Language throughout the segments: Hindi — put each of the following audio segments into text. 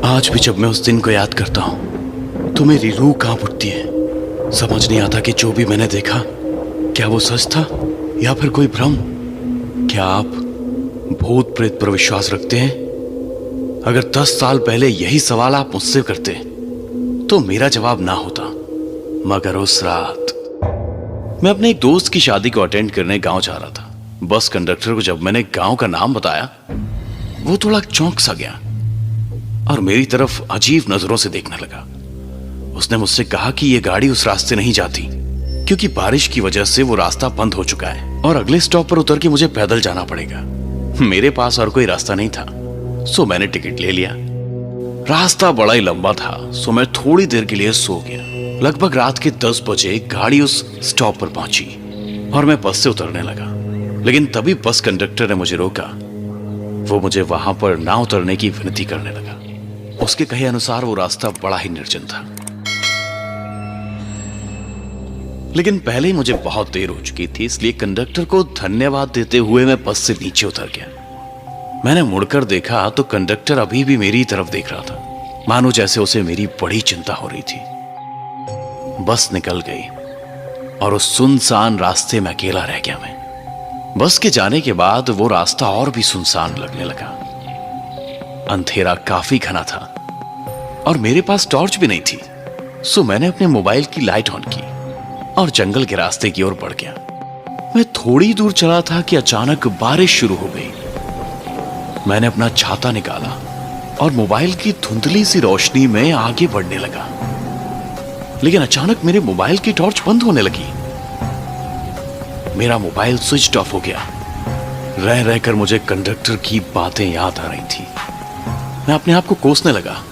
आज भी जब मैं उस दिन को याद करता हूं तो मेरी रूह कांप उठती है। समझ नहीं आता कि जो भी मैंने देखा क्या वो सच था या फिर कोई भ्रम। क्या आप भूत प्रेत पर विश्वास रखते हैं? अगर 10 साल पहले यही सवाल आप मुझसे करते तो मेरा जवाब ना होता। मगर उस रात मैं अपने एक दोस्त की शादी को अटेंड करने गांव जा रहा था। बस कंडक्टर को जब मैंने गांव का नाम बताया वो थोड़ा चौंक सा गया और मेरी तरफ अजीब नजरों से देखने लगा। उसने मुझसे कहा कि यह गाड़ी उस रास्ते नहीं जाती क्योंकि बारिश की वजह से वो रास्ता बंद हो चुका है और अगले स्टॉप पर उतर के मुझे पैदल जाना पड़ेगा। मेरे पास और कोई रास्ता नहीं था, सो मैंने टिकट ले लिया। रास्ता बड़ा ही लंबा था, सो मैं थोड़ी देर के लिए सो गया। लगभग रात के 10 बजे गाड़ी उस स्टॉप पर पहुंची और मैं बस से उतरने लगा, लेकिन तभी बस कंडक्टर ने मुझे रोका। वो मुझे वहां पर ना उतरने की विनती करने लगा। उसके कहे अनुसार वो रास्ता बड़ा ही निर्जन था, लेकिन पहले ही मुझे बहुत देर हो चुकी थी, इसलिए कंडक्टर को धन्यवाद देते हुए मैं बस से नीचे उतर गया। मैंने मुड़कर देखा तो कंडक्टर अभी भी मेरी तरफ देख रहा था, मानो जैसे उसे मेरी बड़ी चिंता हो रही थी। बस निकल गई और उस सुनसान रास्ते में अकेला रह गया मैं। बस के जाने के बाद वो रास्ता और भी सुनसान लगने लगा। अंधेरा काफी घना था और मेरे पास टॉर्च भी नहीं थी, सो मैंने अपने मोबाइल की लाइट ऑन की और जंगल के रास्ते की ओर बढ़ गया। मैं थोड़ी दूर चला था कि अचानक बारिश शुरू हो गई। मैंने अपना छाता निकाला और मोबाइल की धुंधली सी रोशनी में आगे बढ़ने लगा, लेकिन अचानक मेरे मोबाइल की टॉर्च बंद होने लगी। मेरा मोबाइल स्विच ऑफ हो गया। रह रहकर मुझे कंडक्टर की बातें याद आ रही थी। मैं अपने आप को कोसने लगा,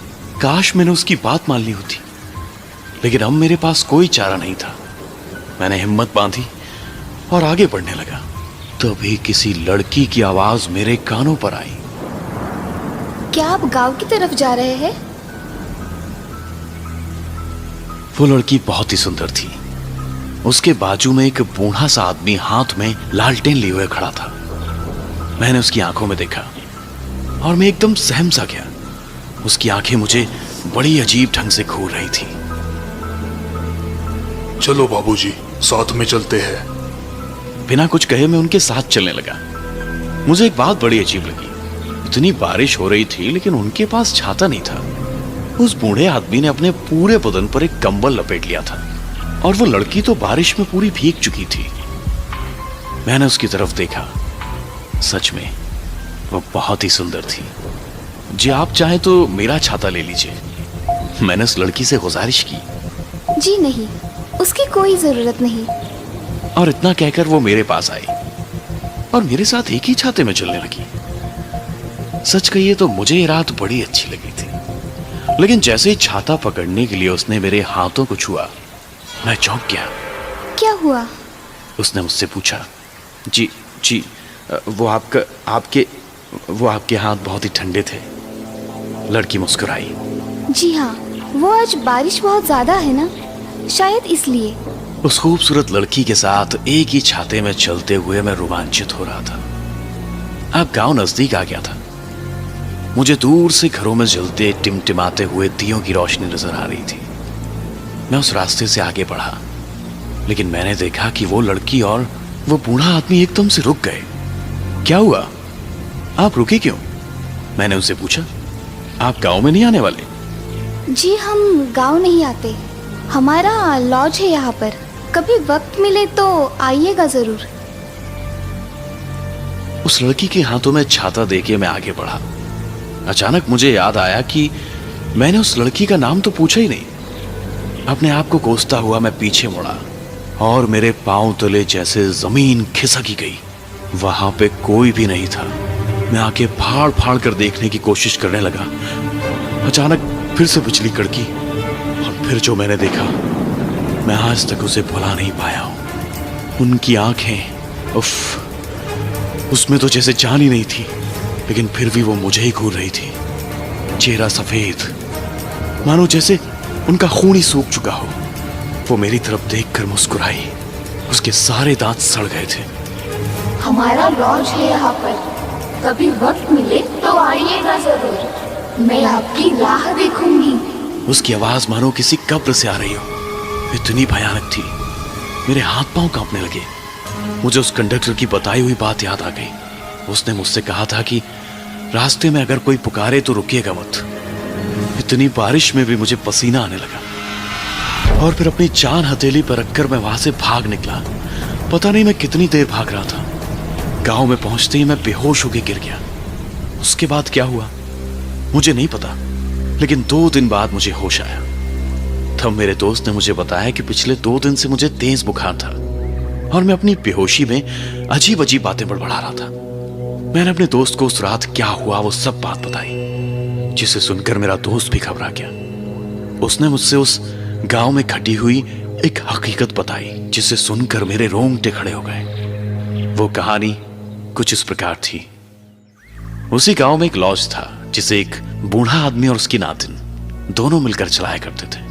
काश मैंने उसकी बात मान ली होती, लेकिन अब मेरे पास कोई चारा नहीं था। मैंने हिम्मत बांधी और आगे बढ़ने लगा। तभी किसी लड़की की आवाज मेरे कानों पर आई। क्या आप गांव की तरफ जा रहे हैं? वो लड़की बहुत ही सुंदर थी। उसके बाजू में एक बूढ़ा सा आदमी हाथ में लालटेन लिए हुए खड़ा था। मैंने उसकी आंखों में देखा और मैं एकदम सहम सा गया। उसकी आंखें मुझे बड़ी अजीब ढंग से घूर रही थी। चलो बाबूजी, साथ में चलते हैं। बिना कुछ कहे मैं उनके साथ चलने लगा। मुझे एक बात बड़ी अजीब लगी। इतनी बारिश हो रही थी लेकिन उनके पास छाता नहीं था। उस बूढ़े आदमी ने अपने पूरे बदन पर एक कंबल लपेट लिया था और वो लड़की तो बारिश में पूरी भीग चुकी थी। मैंने उसकी तरफ देखा। सच में वो बहुत ही सुंदर थी। जी आप चाहें तो मेरा छाता ले लीजिए। मैंने उस लड़की से गुजारिश की। जी नहीं, उसकी कोई जरूरत नहीं। और इतना कहकर वो मेरे पास आई और मेरे साथ एक ही छाते में चलने लगी। सच कहिए तो मुझे ये रात बड़ी अच्छी लगी थी, लेकिन जैसे ही छाता पकड़ने के लिए उसने मेरे हाथों को छुआ, मैं चौंक गया। क्या हुआ? उसने मुझसे पूछा। जी जी, वो आपके हाथ बहुत ही ठंडे थे। लड़की मुस्कुराई। जी हाँ, वो आज बारिश बहुत ज्यादा है ना, शायद इसलिए। उस खूबसूरत लड़की के साथ एक ही छाते में चलते हुए मैं रोमांचित हो रहा था। अब गांव नजदीक आ गया था। मुझे दूर से घरों में जलते टिमटिमाते हुए दियों की रोशनी नजर आ रही थी। मैं उस रास्ते से आगे बढ़ा, लेकिन मैंने देखा कि वो लड़की और वो बूढ़ा आदमी एकदम से रुक गए। क्या हुआ? आप रुके क्यों? मैंने उनसे पूछा। आप गांव में नहीं आने वाले? जी हम गांव नहीं आते, हमारा लॉज है यहाँ पर। कभी वक्त मिले तो आइएगा जरूर। उस लड़की के हाथों में छाता देके मैं आगे बढ़ा। अचानक मुझे याद आया कि मैंने उस लड़की का नाम तो पूछा ही नहीं। अपने आप को कोसता हुआ मैं पीछे मुड़ा और मेरे पांव तले जैसे जमीन खिसकी गई। वहां पे कोई भी नहीं था। मैं आंखें फाड़ फाड़ कर देखने की कोशिश करने लगा। अचानक फिर से बिजली कड़की और फिर जो मैंने देखा, मैं आज तक उसे भुला नहीं पाया हूं। उनकी आंखें, उफ, उसमें तो जैसे जान ही नहीं थी, लेकिन फिर भी वो मुझे ही घूर रही थी। चेहरा सफेद, मानो जैसे उनका खून ही सूख चुका हो। वो मेरी तरफ देखकर मुस्कुराई। उसके सारे दांत सड़ गए थे। हमारा लॉज है यहाँ पर, कभी वक्त मिले तो आइएगा जरूर, मैं आपकी राह देखूंगी। उसकी आवाज मानो किसी कब्र से आ रही हो, इतनी भयानक थी। मेरे हाथ पांव कांपने लगे। मुझे उस कंडक्टर की बताई हुई बात याद आ गई। उसने मुझसे कहा था कि रास्ते में अगर कोई पुकारे तो रुकिएगा मत। इतनी बारिश में भी मुझे पसीना आने लगा और फिर अपनी जान हथेली पर रखकर मैं वहां से भाग निकला। पता नहीं मैं कितनी देर भाग रहा था। गांव में पहुंचते ही मैं बेहोश होकर गिर गया। उसके बाद क्या हुआ मुझे नहीं पता, लेकिन 2 दिन बाद मुझे होश आया। तब मेरे दोस्त ने मुझे बताया कि पिछले 2 दिन से मुझे तेज बुखार था और मैं अपनी बेहोशी में अजीब अजीब बातें बड़बड़ा रहा था। मैंने अपने दोस्त को उस रात क्या हुआ वो सब बात बताई, जिसे सुनकर मेरा दोस्त भी घबरा गया। उसने मुझसे उस गांव में घटी हुई एक हकीकत बताई, जिसे सुनकर मेरे रोंगटे खड़े हो गए। वो कहानी कुछ इस प्रकार थी। उसी गांव में एक लॉज था, जिसे एक बूढ़ा आदमी और उसकी नातिन दोनों मिलकर चलाया करते थे।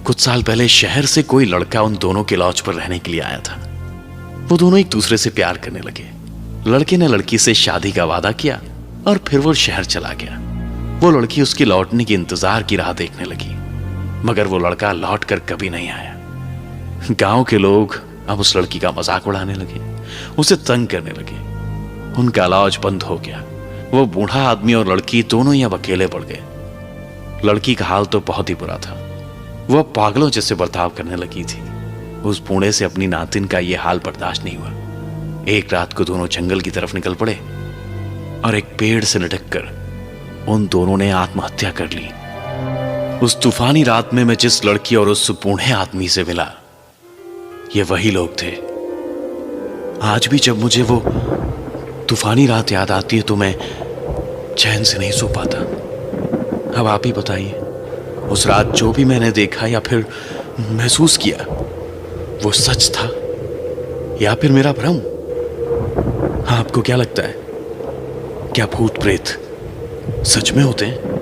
कुछ साल पहले शहर से कोई लड़का उन दोनों के लॉज पर रहने के लिए आया था। वो दोनों एक दूसरे से प्यार करने लगे। लड़के ने लड़की से शादी का वादा किया और फिर वो शहर चला गया। वो लड़की उसके लौटने के इंतजार की राह देखने लगी, मगर वो लड़का लौट कर कभी नहीं आया। गांव के लोग अब उस लड़की का मजाक उड़ाने लगे, उसे तंग करने लगे। उनका लॉज बंद हो गया। वो बूढ़ा आदमी और लड़की दोनों ही अब अकेले पड़ गए। लड़की का हाल तो बहुत ही बुरा था। वो पागलों जैसे बर्ताव करने लगी थी। उस बूढ़े से अपनी नातिन का यह हाल बर्दाश्त नहीं हुआ। एक रात को दोनों जंगल की तरफ निकल पड़े और एक पेड़ से लटककर उन दोनों ने आत्महत्या कर ली। उस तूफानी रात में मैं जिस लड़की और उस बूढ़े आदमी से मिला, ये वही लोग थे। आज भी जब मुझे वो तूफानी रात याद आती है तो मैं चैन से नहीं सो पाता। अब आप ही बताइए, उस रात जो भी मैंने देखा या फिर महसूस किया, वो सच था या फिर मेरा भ्रम? आपको क्या लगता है, क्या भूत प्रेत सच में होते हैं?